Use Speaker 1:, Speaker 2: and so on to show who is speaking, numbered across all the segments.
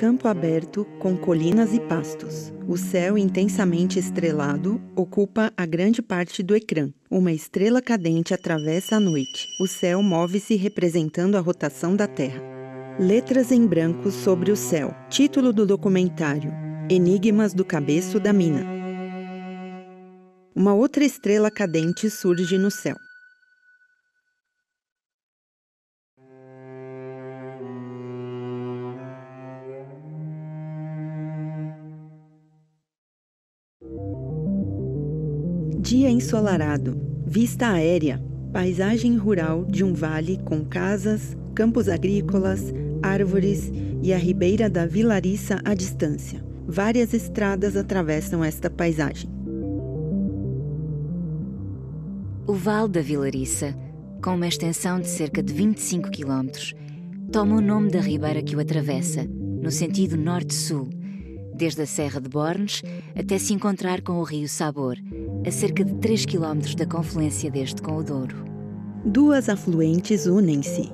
Speaker 1: campo aberto com colinas e pastos. O céu intensamente estrelado ocupa a grande parte do ecrã. Uma estrela cadente atravessa a noite. O céu move-se representando a rotação da Terra. Letras em branco sobre o céu. Título do documentário: Enigmas do Cabeço da Mina. Uma outra estrela cadente surge no céu. Dia ensolarado, vista aérea, paisagem rural de um vale com casas, campos agrícolas, árvores e a ribeira da Vilariça à distância. Várias estradas atravessam esta paisagem.
Speaker 2: O Vale da Vilariça, com uma extensão de cerca de 25 km, toma o nome da ribeira que o atravessa, no sentido norte-sul, desde a Serra de Bornes até se encontrar com o rio Sabor, a cerca de 3 km da confluência deste com o Douro.
Speaker 1: Duas afluentes unem-se.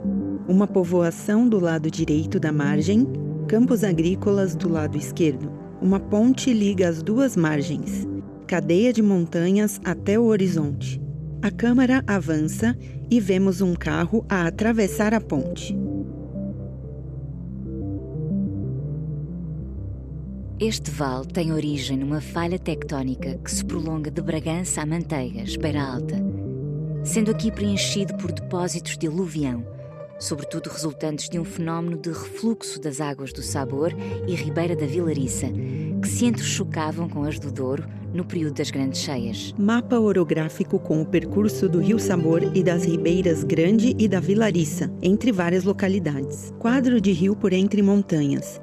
Speaker 1: Uma povoação do lado direito da margem, campos agrícolas do lado esquerdo. Uma ponte liga as duas margens, cadeia de montanhas até o horizonte. A câmara avança e vemos um carro a atravessar a ponte.
Speaker 2: Este vale tem origem numa falha tectónica que se prolonga de Bragança a Manteigas, Beira Alta, sendo aqui preenchido por depósitos de aluvião, sobretudo resultantes de um fenómeno de refluxo das águas do Sabor e Ribeira da Vilariça, que se entrechocavam com as do Douro no período das grandes cheias.
Speaker 1: Mapa orográfico com o percurso do rio Sabor e das ribeiras Grande e da Vilariça, entre várias localidades. Quadro de rio por entre montanhas.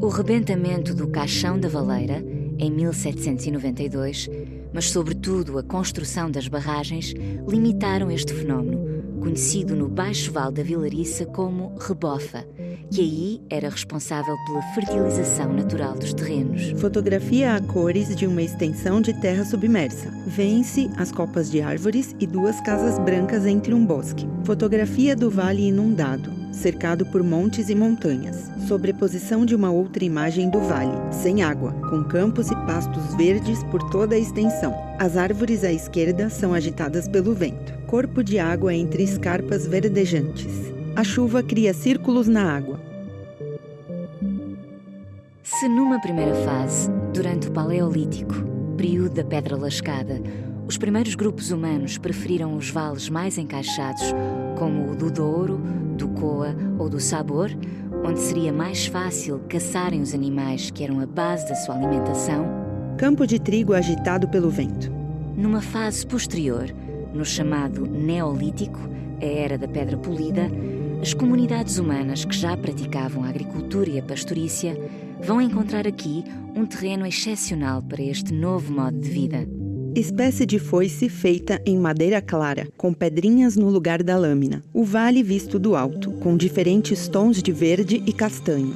Speaker 2: O rebentamento do Caixão da Valeira, em 1792, mas sobretudo a construção das barragens, limitaram este fenómeno, conhecido no Baixo Vale da Vilariça como rebofa, que aí era responsável pela fertilização natural dos terrenos.
Speaker 1: Fotografia a cores de uma extensão de terra submersa. Vêem-se as copas de árvores e duas casas brancas entre um bosque. Fotografia do vale inundado, cercado por montes e montanhas. Sobreposição de uma outra imagem do vale, sem água, com campos e pastos verdes por toda a extensão. As árvores à esquerda são agitadas pelo vento. Corpo de água entre escarpas verdejantes. A chuva cria círculos na água.
Speaker 2: Se numa primeira fase, durante o Paleolítico, período da Pedra Lascada, os primeiros grupos humanos preferiram os vales mais encaixados, como o do Douro, do Coa ou do Sabor, onde seria mais fácil caçarem os animais que eram a base da sua alimentação,
Speaker 1: campo de trigo agitado pelo vento.
Speaker 2: Numa fase posterior, no chamado Neolítico, a Era da Pedra Polida, as comunidades humanas que já praticavam a agricultura e a pastorícia vão encontrar aqui um terreno excepcional para este novo modo de vida.
Speaker 1: Espécie de foice feita em madeira clara, com pedrinhas no lugar da lâmina. O vale visto do alto, com diferentes tons de verde e castanho.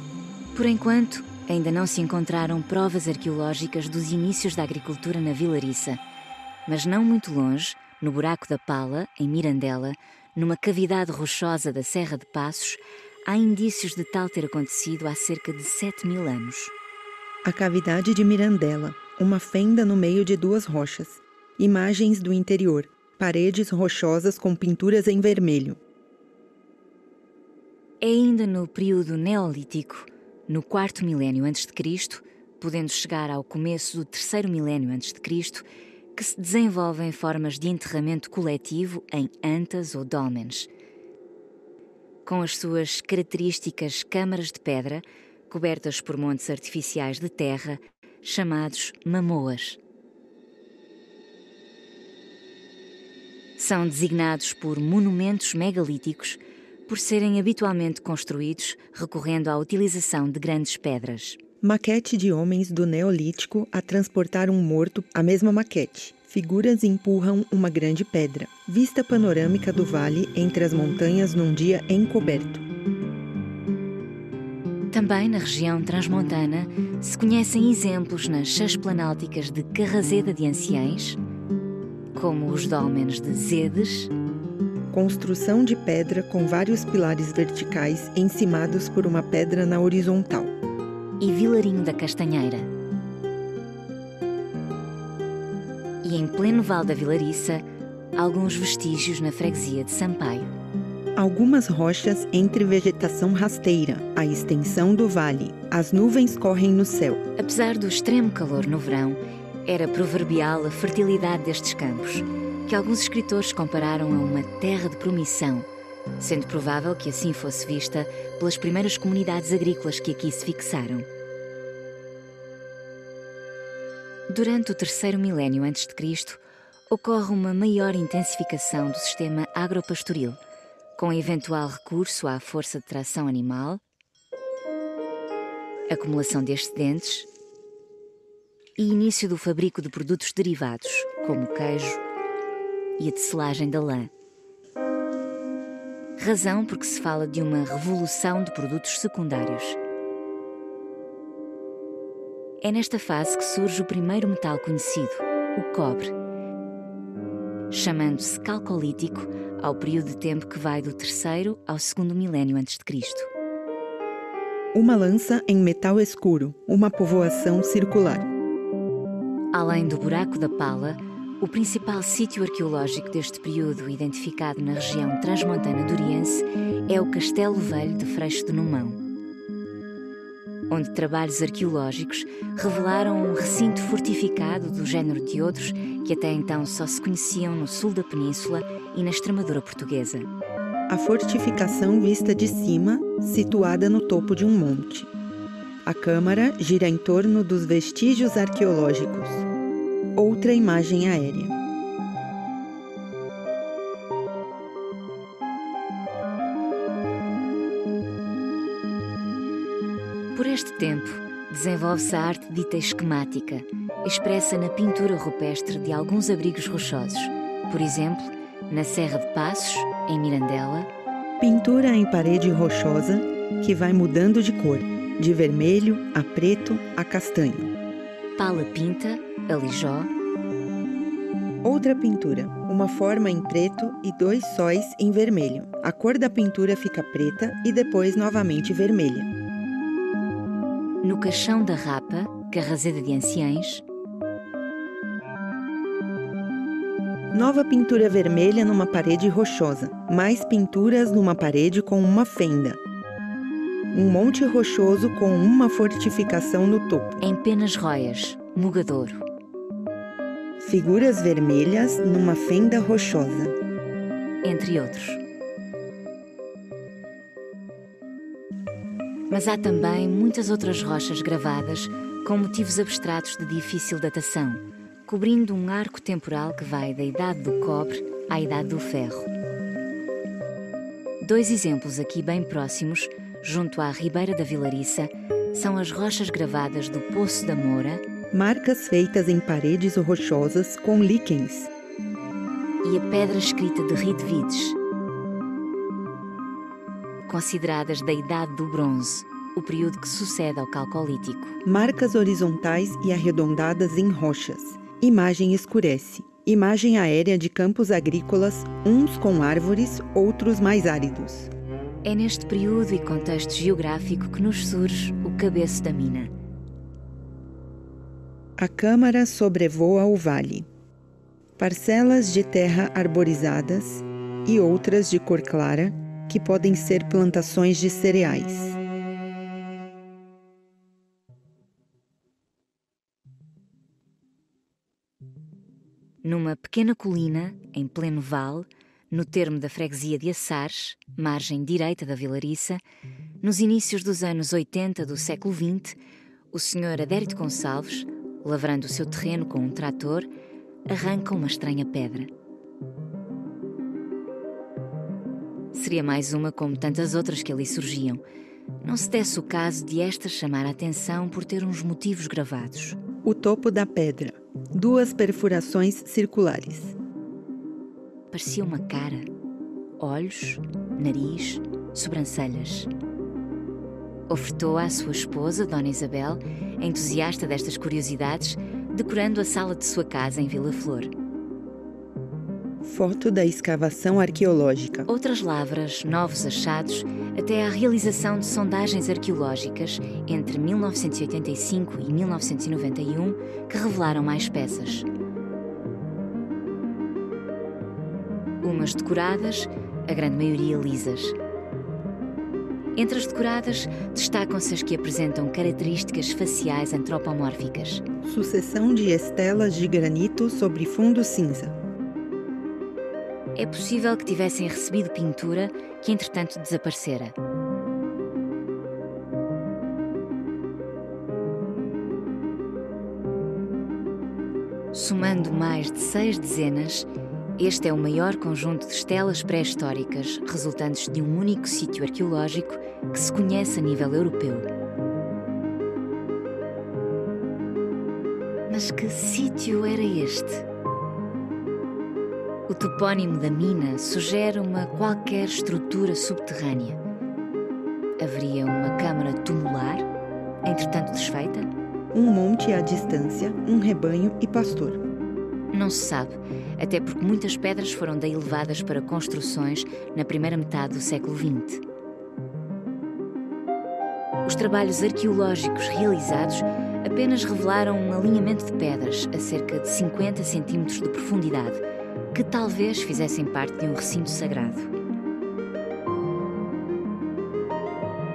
Speaker 2: Por enquanto, ainda não se encontraram provas arqueológicas dos inícios da agricultura na Vilariça, mas não muito longe, no Buraco da Pala, em Mirandela, numa cavidade rochosa da Serra de Passos, há indícios de tal ter acontecido há cerca de 7.000 anos.
Speaker 1: A cavidade de Mirandela, uma fenda no meio de duas rochas. Imagens do interior, paredes rochosas com pinturas em vermelho.
Speaker 2: É ainda no período Neolítico, no 4º milénio a.C., podendo chegar ao começo do 3º milénio a.C., que se desenvolvem formas de enterramento coletivo em antas ou dólmenes, com as suas características câmaras de pedra, cobertas por montes artificiais de terra, chamados mamoas. São designados por monumentos megalíticos por serem habitualmente construídos recorrendo à utilização de grandes pedras.
Speaker 1: Maquete de homens do Neolítico a transportar um morto, a mesma maquete. Figuras empurram uma grande pedra. Vista panorâmica do vale entre as montanhas num dia encoberto.
Speaker 2: Também na região transmontana se conhecem exemplos nas chãs planálticas de Carrazeda de Anciães, como os dólmenes de Zedes,
Speaker 1: construção de pedra com vários pilares verticais encimados por uma pedra na horizontal.
Speaker 2: E Vilarinho da Castanheira. E em pleno Val da Vilariça, alguns vestígios na freguesia de Sampaio.
Speaker 1: Algumas rochas entre vegetação rasteira, a extensão do vale, as nuvens correm no céu.
Speaker 2: Apesar do extremo calor no verão, era proverbial a fertilidade destes campos, que alguns escritores compararam a uma terra de promissão, sendo provável que assim fosse vista pelas primeiras comunidades agrícolas que aqui se fixaram. Durante o terceiro milénio a.C., ocorre uma maior intensificação do sistema agropastoril, com eventual recurso à força de tração animal, acumulação de excedentes e início do fabrico de produtos derivados, como o queijo e a tecelagem da lã. Razão porque se fala de uma revolução de produtos secundários. É nesta fase que surge o primeiro metal conhecido, o cobre, chamando-se calcolítico ao período de tempo que vai do terceiro ao segundo milénio a.C.
Speaker 1: Uma lança em metal escuro, uma povoação circular.
Speaker 2: Além do Buraco da Pala, o principal sítio arqueológico deste período, identificado na região transmontana duriense, é o Castelo Velho de Freixo de Numão, onde trabalhos arqueológicos revelaram um recinto fortificado do género de outros que até então só se conheciam no sul da península e na Extremadura portuguesa.
Speaker 1: A fortificação vista de cima, situada no topo de um monte. A câmara gira em torno dos vestígios arqueológicos. Outra imagem aérea.
Speaker 2: Por este tempo, desenvolve-se a arte dita esquemática, expressa na pintura rupestre de alguns abrigos rochosos, por exemplo, na Serra de Passos, em Mirandela.
Speaker 1: Pintura em parede rochosa que vai mudando de cor, de vermelho a preto a castanho.
Speaker 2: Pala Pinta, Alijó.
Speaker 1: Outra pintura, uma forma em preto e 2 sóis em vermelho. A cor da pintura fica preta e depois novamente vermelha.
Speaker 2: No Caixão da Rapa, Carrazeda de Anciães.
Speaker 1: Nova pintura vermelha numa parede rochosa, mais pinturas numa parede com uma fenda. Um monte rochoso com uma fortificação no topo.
Speaker 2: Em Penas Roias, Mugadouro.
Speaker 1: Figuras vermelhas numa fenda rochosa.
Speaker 2: Entre outros. Mas há também muitas outras rochas gravadas com motivos abstratos de difícil datação, cobrindo um arco temporal que vai da Idade do Cobre à Idade do Ferro. 2 exemplos aqui bem próximos, junto à Ribeira da Vilariça, são as rochas gravadas do Poço da Moura,
Speaker 1: marcas feitas em paredes rochosas com líquens,
Speaker 2: e a pedra escrita de Ridvides, consideradas da Idade do Bronze, o período que sucede ao Calcolítico.
Speaker 1: Marcas horizontais e arredondadas em rochas. Imagem escurece. Imagem aérea de campos agrícolas, uns com árvores, outros mais áridos.
Speaker 2: É neste período e contexto geográfico que nos surge o Cabeço da Mina.
Speaker 1: A câmara sobrevoa o vale. Parcelas de terra arborizadas e outras de cor clara, que podem ser plantações de cereais.
Speaker 2: Numa pequena colina, em pleno vale, no termo da freguesia de Açares, margem direita da Vilariça, nos inícios dos anos 80 do século XX, o Sr. Adérito Gonçalves, lavrando o seu terreno com um trator, arranca uma estranha pedra. Seria mais uma como tantas outras que ali surgiam. Não se desse o caso de esta chamar a atenção por ter uns motivos gravados.
Speaker 1: O topo da pedra. 2 perfurações circulares.
Speaker 2: Parecia uma cara. Olhos, nariz, sobrancelhas. Ofertou à sua esposa, Dona Isabel, entusiasta destas curiosidades, decorando a sala de sua casa em Vila Flor.
Speaker 1: Foto da escavação arqueológica.
Speaker 2: Outras lavras, novos achados, até à realização de sondagens arqueológicas entre 1985 e 1991 que revelaram mais peças. Umas decoradas, a grande maioria lisas. Entre as decoradas, destacam-se as que apresentam características faciais antropomórficas.
Speaker 1: Sucessão de estelas de granito sobre fundo cinza.
Speaker 2: É possível que tivessem recebido pintura que, entretanto, desaparecera. Somando mais de 6 dezenas, este é o maior conjunto de estelas pré-históricas resultantes de um único sítio arqueológico que se conhece a nível europeu. Mas que sítio era este? O topónimo da mina sugere uma qualquer estrutura subterrânea. Haveria uma câmara tumular, entretanto desfeita?
Speaker 1: Um monte à distância, um rebanho e pastor.
Speaker 2: Não se sabe, até porque muitas pedras foram daí levadas para construções na primeira metade do século XX. Os trabalhos arqueológicos realizados apenas revelaram um alinhamento de pedras a cerca de 50 centímetros de profundidade, que talvez fizessem parte de um recinto sagrado.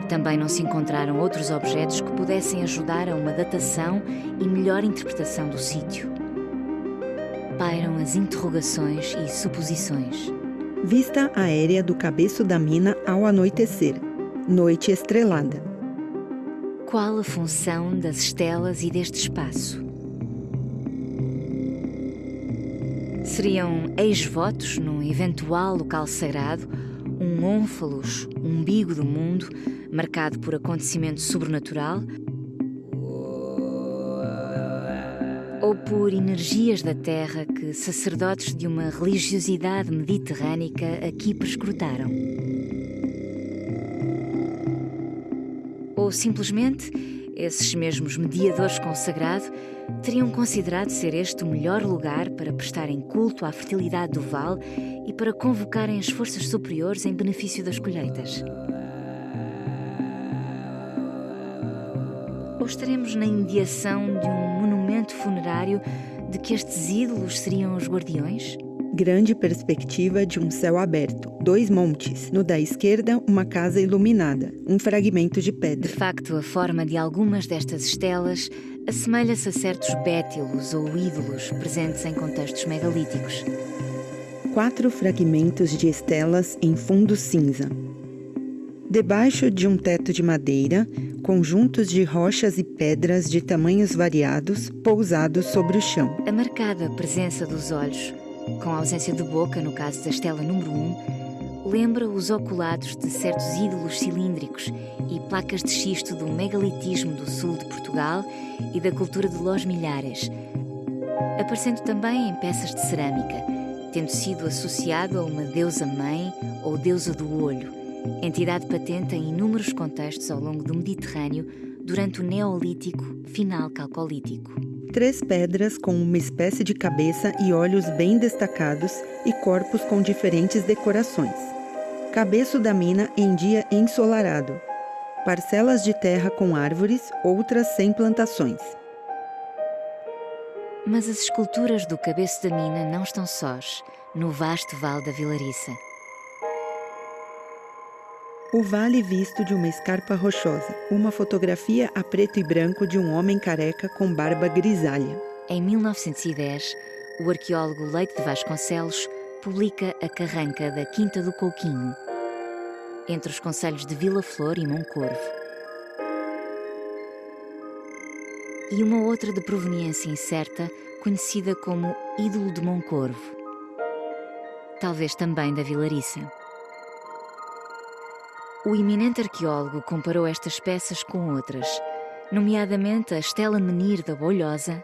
Speaker 2: Também não se encontraram outros objetos que pudessem ajudar a uma datação e melhor interpretação do sítio. Pairam as interrogações e suposições.
Speaker 1: Vista aérea do cabeço da mina ao anoitecer. Noite estrelada.
Speaker 2: Qual a função das estelas e deste espaço? Seriam ex-votos num eventual local sagrado, um ônfalos, umbigo do mundo, marcado por acontecimento sobrenatural? Ou por energias da terra que sacerdotes de uma religiosidade mediterrânica aqui perscrutaram? Ou simplesmente, esses mesmos mediadores com o sagrado teriam considerado ser este o melhor lugar para prestarem culto à fertilidade do vale e para convocarem as forças superiores em benefício das colheitas? Ou estaremos na imediação de um monumento funerário de que estes ídolos seriam os guardiões?
Speaker 1: Grande perspectiva de um céu aberto. 2 montes. No da esquerda, uma casa iluminada. Um fragmento de pedra.
Speaker 2: De facto, a forma de algumas destas estelas assemelha-se a certos bétilos ou ídolos presentes em contextos megalíticos.
Speaker 1: 4 fragmentos de estelas em fundo cinza. Debaixo de um teto de madeira, conjuntos de rochas e pedras de tamanhos variados pousados sobre o chão.
Speaker 2: A marcada presença dos olhos, com ausência de boca no caso da estela número 1, lembra os oculados de certos ídolos cilíndricos e placas de xisto do megalitismo do sul de Portugal e da cultura de Los Milhares, aparecendo também em peças de cerâmica, tendo sido associado a uma deusa-mãe ou deusa do olho, entidade patente em inúmeros contextos ao longo do Mediterrâneo durante o Neolítico, final Calcolítico.
Speaker 1: 3 pedras com uma espécie de cabeça e olhos bem destacados e corpos com diferentes decorações. Cabeço da mina em dia ensolarado. Parcelas de terra com árvores, outras sem plantações.
Speaker 2: Mas as esculturas do cabeço da mina não estão sós, no vasto vale da Vilariça.
Speaker 1: O vale visto de uma escarpa rochosa, uma fotografia a preto e branco de um homem careca com barba grisalha.
Speaker 2: Em 1910, o arqueólogo Leite de Vasconcelos publica a carranca da Quinta do Couquinho, entre os concelhos de Vila Flor e Moncorvo. E uma outra de proveniência incerta, conhecida como Ídolo de Moncorvo, talvez também da Vilariça. O eminente arqueólogo comparou estas peças com outras, nomeadamente a Estela Menir da Bolhosa,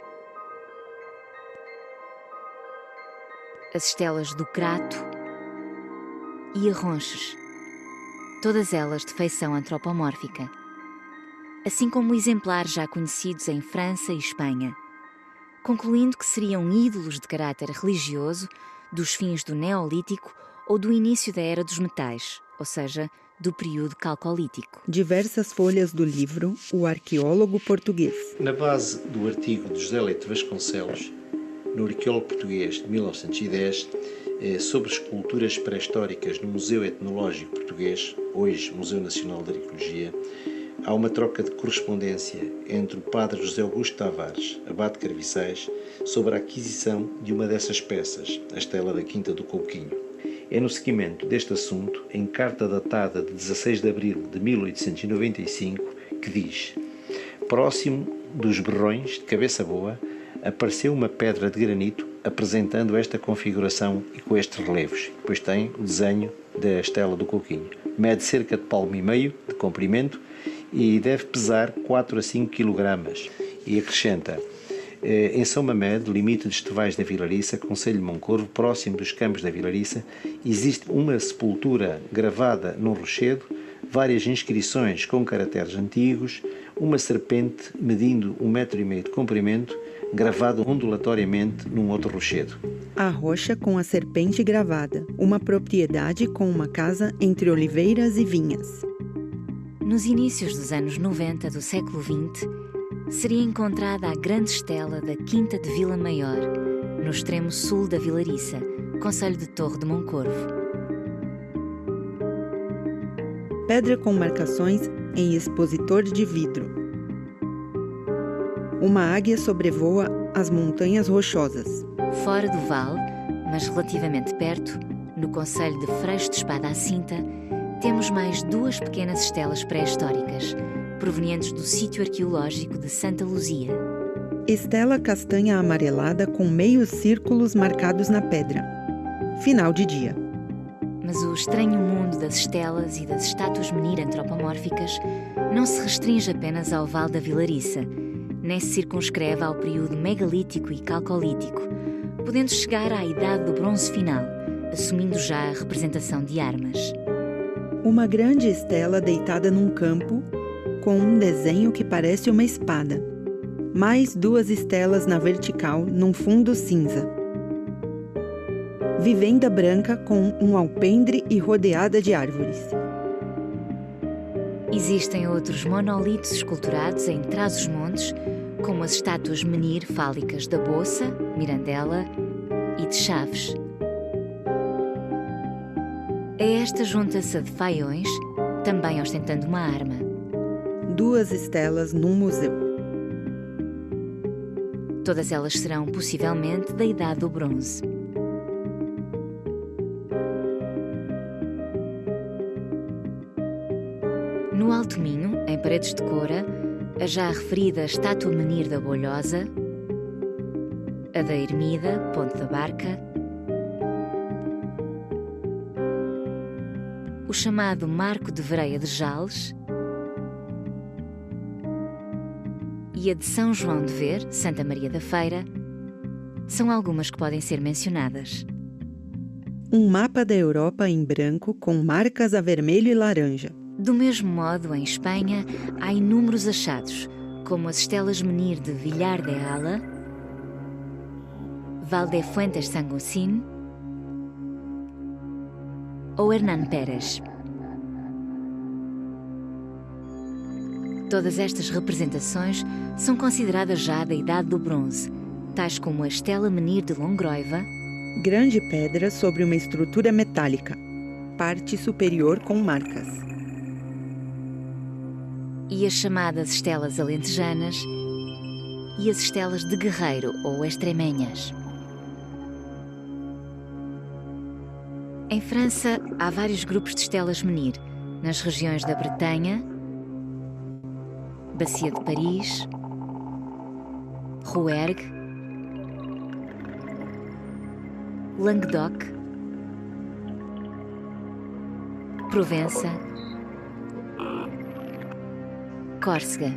Speaker 2: as estelas do Crato e a Ronches, todas elas de feição antropomórfica, assim como exemplares já conhecidos em França e Espanha, concluindo que seriam ídolos de caráter religioso dos fins do Neolítico ou do início da Era dos Metais, ou seja, do período calcolítico.
Speaker 1: Diversas folhas do livro O Arqueólogo Português.
Speaker 3: Na base do artigo de José Leite Vasconcelos, no Arqueólogo Português de 1910, sobre esculturas pré-históricas no Museu Etnológico Português, hoje Museu Nacional de Arqueologia, há uma troca de correspondência entre o padre José Augusto Tavares, abade de Carviçais, sobre a aquisição de uma dessas peças, a estela da Quinta do Couquinho. É no seguimento deste assunto, em carta datada de 16 de abril de 1895, que diz: próximo dos Berrões de Cabeça Boa, apareceu uma pedra de granito apresentando esta configuração e com estes relevos. Depois tem o desenho da estela do Couquinho. Mede cerca de 1,5 palmo de comprimento e deve pesar 4 a 5 kg. E acrescenta: em São Mamede, limite de Estevais da Vilariça, concelho de Moncorvo, próximo dos Campos da Vilariça, existe uma sepultura gravada num rochedo, várias inscrições com caracteres antigos, uma serpente medindo 1,5 metro de comprimento, gravado ondulatoriamente num outro rochedo.
Speaker 1: A rocha com a serpente gravada, uma propriedade com uma casa entre oliveiras e vinhas.
Speaker 2: Nos inícios dos anos 90 do século XX, seria encontrada a grande estela da Quinta de Vila Maior, no extremo sul da Vilariça, concelho de Torre de Moncorvo.
Speaker 1: Pedra com marcações em expositor de vidro. Uma águia sobrevoa as montanhas rochosas.
Speaker 2: Fora do vale, mas relativamente perto, no concelho de Freixo de Espada à Cinta, temos mais 2 pequenas estelas pré-históricas, provenientes do sítio arqueológico de Santa Luzia.
Speaker 1: Estela castanha amarelada com meios círculos marcados na pedra. Final de dia.
Speaker 2: Mas o estranho mundo das estelas e das estátuas menir antropomórficas não se restringe apenas ao Vale da Vilariça, nem se circunscreve ao período megalítico e calcolítico, podendo chegar à Idade do Bronze Final, assumindo já a representação de armas.
Speaker 1: Uma grande estela deitada num campo, com um desenho que parece uma espada. Mais 2 estelas na vertical, num fundo cinza. Vivenda branca com um alpendre e rodeada de árvores.
Speaker 2: Existem outros monolitos esculturados em Trás-os-Montes, como as estátuas menir fálicas da Boça, Mirandela e de Chaves. A esta junta-se a de Faiões, também ostentando uma arma.
Speaker 1: 2 estelas num museu.
Speaker 2: Todas elas serão possivelmente da Idade do Bronze. No Alto Minho, em Paredes de Coura, a já referida estátua menir da Bolhosa, a da Ermida, Ponte da Barca, o chamado Marco de Vereia de Jales e a de São João de Ver, Santa Maria da Feira, são algumas que podem ser mencionadas.
Speaker 1: Um mapa da Europa em branco com marcas a vermelho e laranja.
Speaker 2: Do mesmo modo, em Espanha, há inúmeros achados, como as estelas menir de Villar de Ala, Valdefuentes Sangocín ou Hernán Pérez. Todas estas representações são consideradas já da Idade do Bronze, tais como a estela menir de Longroiva,
Speaker 1: grande pedra sobre uma estrutura metálica, parte superior com marcas,
Speaker 2: e as chamadas estelas alentejanas e as estelas de Guerreiro ou Extremenhas. Em França, há vários grupos de estelas menir, nas regiões da Bretanha, Bacia de Paris, Rouergue, Languedoc, Provença, Córcega.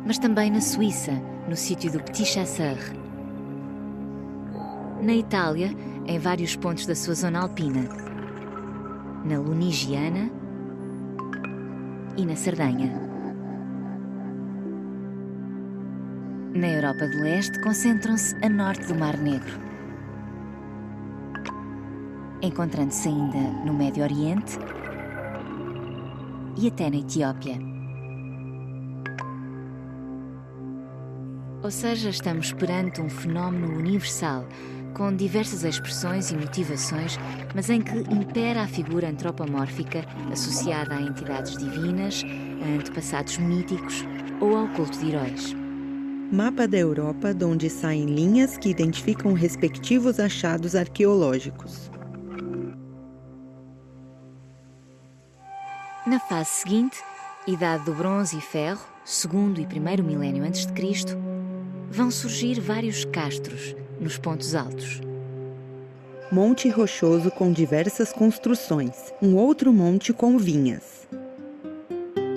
Speaker 2: Mas também na Suíça, no sítio do Petit Chasseur. Na Itália, em vários pontos da sua zona alpina. Na Lunigiana e na Sardenha. Na Europa de Leste, concentram-se a norte do Mar Negro, encontrando-se ainda no Médio Oriente e até na Etiópia. Ou seja, estamos perante um fenómeno universal, com diversas expressões e motivações, mas em que impera a figura antropomórfica associada a entidades divinas, a antepassados míticos ou ao culto de heróis.
Speaker 1: Mapa da Europa, de onde saem linhas que identificam respectivos achados arqueológicos.
Speaker 2: Na fase seguinte, Idade do Bronze e Ferro, segundo e primeiro milénio antes de Cristo, vão surgir vários castros nos pontos altos.
Speaker 1: Monte rochoso com diversas construções, um outro monte com vinhas.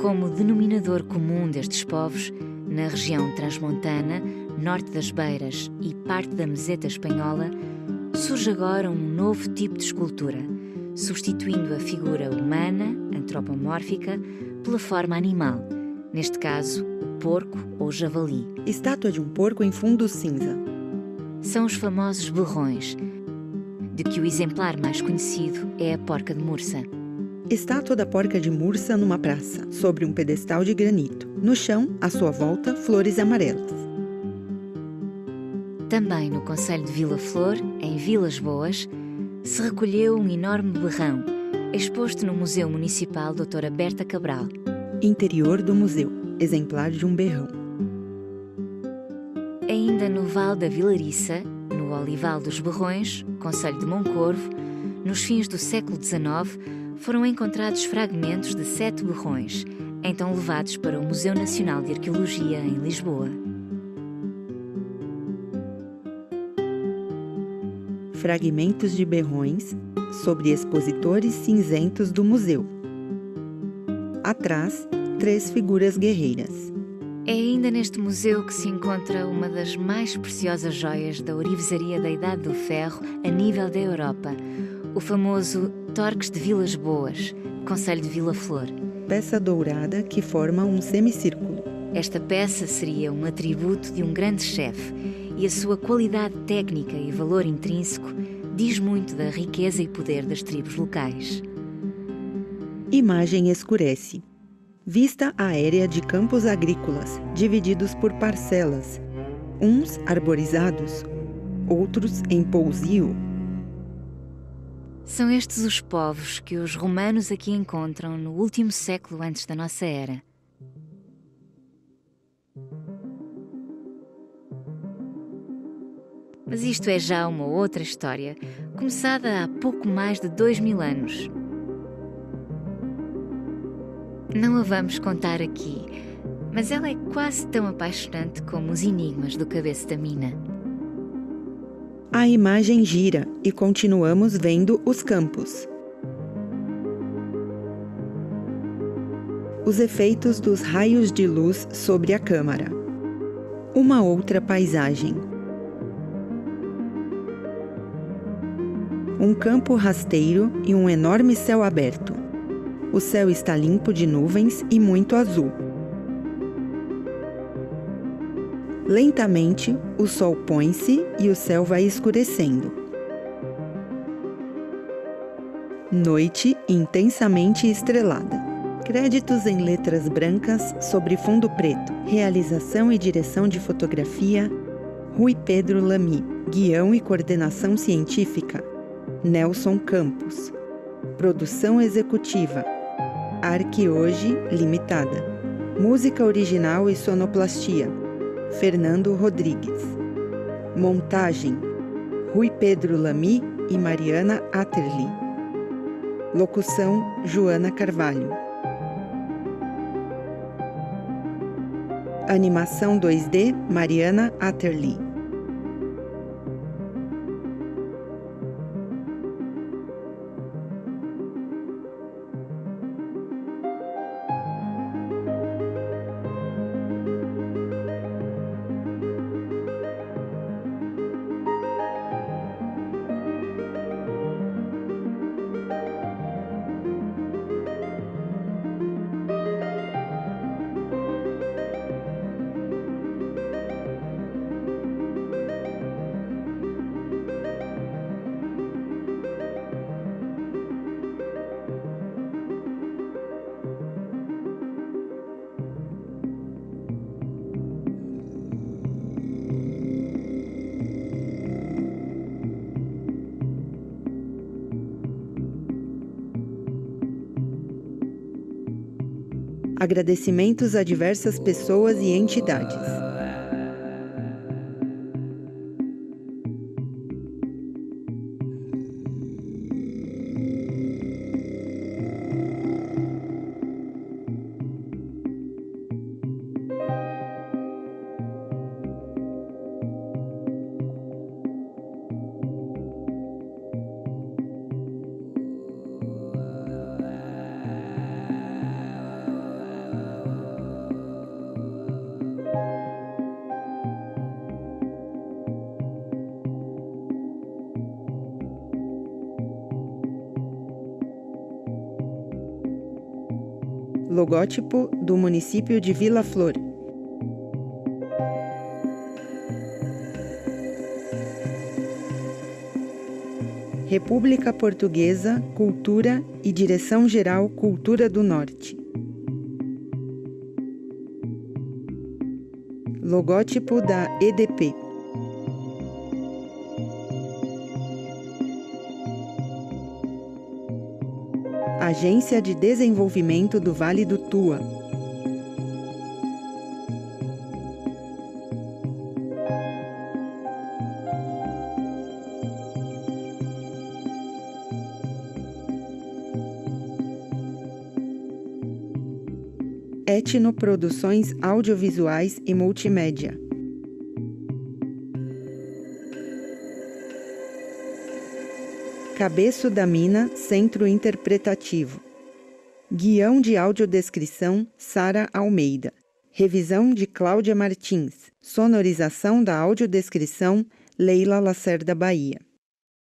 Speaker 2: Como denominador comum destes povos, na região transmontana, norte das Beiras e parte da meseta espanhola, surge agora um novo tipo de escultura, substituindo a figura humana, antropomórfica, pela forma animal, neste caso, o porco ou javali.
Speaker 1: Estátua de um porco em fundo cinza.
Speaker 2: São os famosos berrões, de que o exemplar mais conhecido é a porca de Mursa.
Speaker 1: Estátua da porca de Mursa numa praça, sobre um pedestal de granito. No chão, à sua volta, flores amarelas.
Speaker 2: Também no concelho de Vila Flor, em Vilas Boas, se recolheu um enorme berrão, exposto no Museu Municipal Doutora Berta Cabral.
Speaker 1: Interior do museu, exemplar de um berrão.
Speaker 2: Ainda no Val da Vilariça, no Olival dos Berrões, concelho de Moncorvo, nos fins do século XIX, foram encontrados fragmentos de 7 berrões, então levados para o Museu Nacional de Arqueologia em Lisboa.
Speaker 1: Fragmentos de berrões sobre expositores cinzentos do museu. Atrás, 3 figuras guerreiras.
Speaker 2: É ainda neste museu que se encontra uma das mais preciosas joias da orivesaria da Idade do Ferro a nível da Europa, o famoso Torques de Vilas Boas, concelho de Vila Flor.
Speaker 1: Peça dourada que forma um semicírculo.
Speaker 2: Esta peça seria um atributo de um grande chefe e a sua qualidade técnica e valor intrínseco diz muito da riqueza e poder das tribos locais.
Speaker 1: Imagem escurece. Vista aérea de campos agrícolas, divididos por parcelas, uns arborizados, outros em pousio.
Speaker 2: São estes os povos que os romanos aqui encontram no último século antes da nossa era. Mas isto é já uma outra história, começada há pouco mais de 2000 anos. Não a vamos contar aqui, mas ela é quase tão apaixonante como os enigmas do Cabeça da Mina.
Speaker 1: A imagem gira e continuamos vendo os campos. Os efeitos dos raios de luz sobre a câmara. Uma outra paisagem. Um campo rasteiro e um enorme céu aberto. O céu está limpo de nuvens e muito azul. Lentamente, o sol põe-se e o céu vai escurecendo. Noite intensamente estrelada. Créditos em letras brancas sobre fundo preto. Realização e direção de fotografia, Rui Pedro Lamy. Guião e coordenação científica, Nelson Campos. Produção executiva, Arquehoje Limitada. Música original e sonoplastia, Fernando Rodrigues. Montagem, Rui Pedro Lamy e Mariana Atterley. Locução, Joana Carvalho. Animação 2D, Mariana Atterley. Agradecimentos a diversas pessoas e entidades. Logótipo do município de Vila Flor. República Portuguesa, Cultura e Direção-Geral Cultura do Norte. Logótipo da EDP. Agência de Desenvolvimento do Vale do Tua. Etnoproduções Audiovisuais e Multimédia. Cabeço da Mina, Centro Interpretativo. Guião de audiodescrição, Sara Almeida. Revisão de Cláudia Martins. Sonorização da audiodescrição, Leila Lacerda Bahia.